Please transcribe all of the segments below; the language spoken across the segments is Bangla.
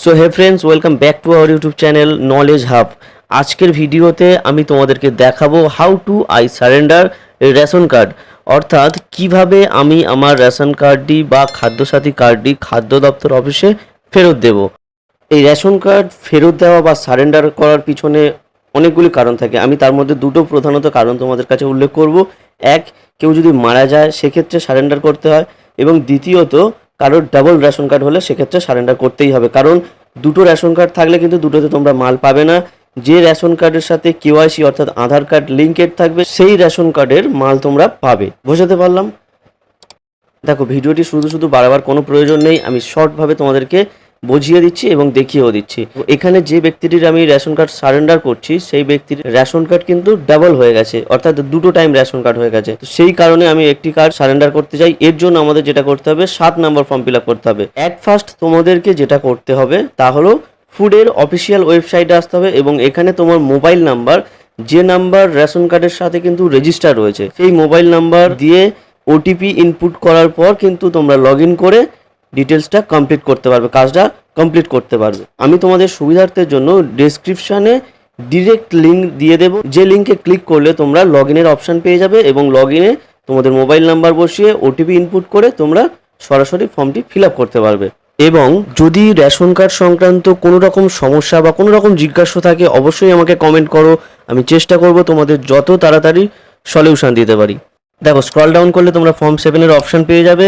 So hey friends, welcome back to our YouTube channel knowledge hub. আজকের ভিডিওতে আমি তোমাদেরকে দেখাবো how to I surrender ration card, অর্থাৎ কিভাবে আমি আমার রেশন কার্ডটি বা খাদ্যসাথী কার্ডটি খাদ্য দপ্তর অফিসে ফেরত দেব। এই রেশন কার্ড ফেরত দেওয়া বা সারেন্ডার করার পিছনে অনেকগুলি কারণ থাকে। আমি তার মধ্যে দুটো প্রধানত কারণ তোমাদের কাছে উল্লেখ করব। এক, কেউ যদি মারা যায় সেক্ষেত্রে সারেন্ডার করতে হয়, এবং দ্বিতীয়ত কারোর ডাবল রেশন কার্ড হলে সেক্ষেত্রে সারেন্ডার করতেই হবে, কারণ দুটো রেশন কার্ড থাকলে কিন্তু দুটোতে তোমরা মাল পাবে না। যে রেশন কার্ডের সাথে কেওয়াইসি অর্থাৎ আধার কার্ড লিঙ্কেড থাকবে সেই রেশন কার্ডের মাল তোমরা পাবে। বোঝাতে পারলাম? দেখো, ভিডিওটি শুধু শুধু বারবার কোনো প্রয়োজন নেই, আমি শর্টভাবে তোমাদেরকে বুঝিয়ে দিচ্ছি এবং দেখিয়েও দিচ্ছি। এখানে যে ব্যক্তিটির আমি রেশন কার্ড সারেন্ডার করছি সেই ব্যক্তির রেশন কার্ড কিন্তু ডাবল হয়ে গেছে, অর্থাৎ দুটো টাইম রেশন কার্ড হয়ে গেছে। তো সেই কারণে আমি একটি কার্ড সারেন্ডার করতে চাই। এর জন্য আমাদের যেটা করতে হবে, 7 নম্বর ফর্ম ফিল আপ করতে হবে। অ্যাট ফার্স্ট তোমাদেরকে যেটা করতে হবে তা হলো ফুডের অফিসিয়াল ওয়েবসাইটে আসতে হবে, এবং এখানে তোমার মোবাইল নাম্বার, যে নাম্বার রেশন কার্ডের সাথে কিন্তু রেজিস্টার রয়েছে, সেই মোবাইল নাম্বার দিয়ে ওটিপি ইনপুট করার পর কিন্তু তোমরা লগ ইন করে ডিটেলসটা কমপ্লিট করতে পারবে, কাজটা কমপ্লিট করতে পারবে। আমি তোমাদের সুবিধার্থের জন্য ডেসক্রিপশানে ডিরেক্ট লিঙ্ক দিয়ে দেবো, যে লিঙ্কে ক্লিক করলে তোমরা লগ ইনের অপশান পেয়ে যাবে, এবং লগ ইনে তোমাদের মোবাইল নাম্বার বসিয়ে ওটিপি ইনপুট করে তোমরা সরাসরি ফর্মটি ফিল আপ করতে পারবে। এবং যদি রেশন কার্ড সংক্রান্ত কোনো রকম সমস্যা বা কোনো রকম জিজ্ঞাসা থাকে অবশ্যই আমাকে কমেন্ট করো, আমি চেষ্টা করব তোমাদের যত তাড়াতাড়ি সলিউশন দিতে পারি। দেখো, স্ক্রল ডাউন করলে তোমরা ফর্ম 7-এর অপশান পেয়ে যাবে,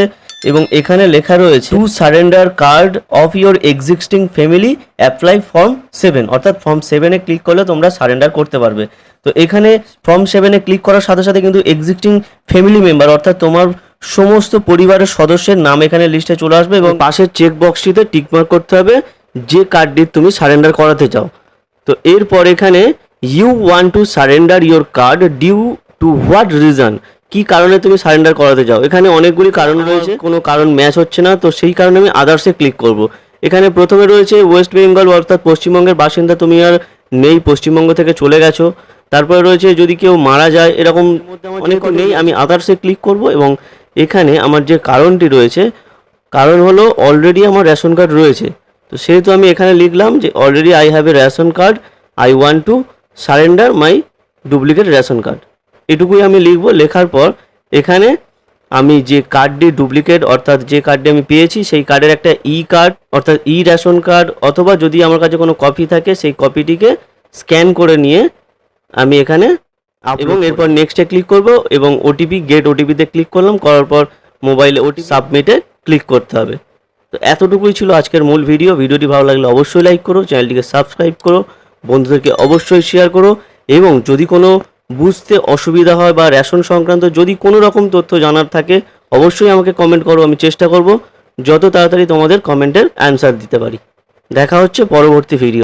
এবং এখানে লেখা রয়েছে to surrender card of your existing family apply form 7, অর্থাৎ ফর্ম 7-এ ক্লিক করলে তোমরা সারেন্ডার করতে পারবে। তো এখানে ফর্ম 7-এ ক্লিক করার সাথে সাথে কিন্তু এক্সিস্টিং ফ্যামিলি মেম্বার অর্থাৎ তোমার সমস্ত পরিবারের সদস্যের নাম এখানে লিস্টে চলে আসবে, এবং পাশের চেক বক্সটিতে টিকমার্ক করতে হবে যে কার্ডটি তুমি সারেন্ডার করাতে চাও। তো এরপর এখানে you want to surrender your card due to what reason, কি কারণে তুমি সারেন্ডার করাতে চাও। এখানে অনেকগুলি কারণ রয়েছে, কোনো কারণ ম্যাচ হচ্ছে না, তো সেই কারণে আমি আদার্সে ক্লিক করব। এখানে প্রথমে রয়েছে ওয়েস্ট বেঙ্গল অর্থাৎ পশ্চিমবঙ্গের বাসিন্দা, তুমি আর নেই, পশ্চিমবঙ্গ থেকে চলে গেছো। তারপরে রয়েছে যদি কেউ মারা যায়, এরকম অনেক নেই, আমি আদার্সে ক্লিক করব। এবং এখানে আমার যে কারণটি রয়েছে, কারণ হলো অলরেডি আমার রেশন কার্ড রয়েছে, তো সেহেতু আমি এখানে লিখলাম যে already I have a ration card, I want to surrender my duplicate ration card, এটুকুই আমি লিখবো। লেখার পর এখানে আমি যে কার্ডটি ডুপ্লিকেট অর্থাৎ যে কার্ডটি আমি পেয়েছি সেই কার্ডের একটা ই কার্ড অর্থাৎ ই রেশন কার্ড, অথবা যদি আমার কাছে কোনো কপি থাকে সেই কপিটিকে স্ক্যান করে নিয়ে আমি এখানে এবং এরপর নেক্সটে ক্লিক করব, এবং ওটিপি গেট ওটিপিতে ক্লিক করলাম, করার পর মোবাইলে ওটিপি সাবমিটে ক্লিক করতে হবে। তো এতটুকুই ছিল আজকের মূল ভিডিও। ভিডিওটি ভালো লাগলে অবশ্যই লাইক করো, চ্যানেলটিকে সাবস্ক্রাইব করো, বন্ধুদেরকে অবশ্যই শেয়ার করো, এবং যদি কোনো বুঝতে অসুবিধা হয় বা রেশন সংক্রান্ত যদি কোনো রকম তথ্য জানার থাকে অবশ্যই আমাকে কমেন্ট করো, আমি চেষ্টা করব যত তাড়াতাড়ি তোমাদের কমেন্টের অ্যান্সার দিতে পারি। দেখা হচ্ছে পরবর্তী ভিডিও।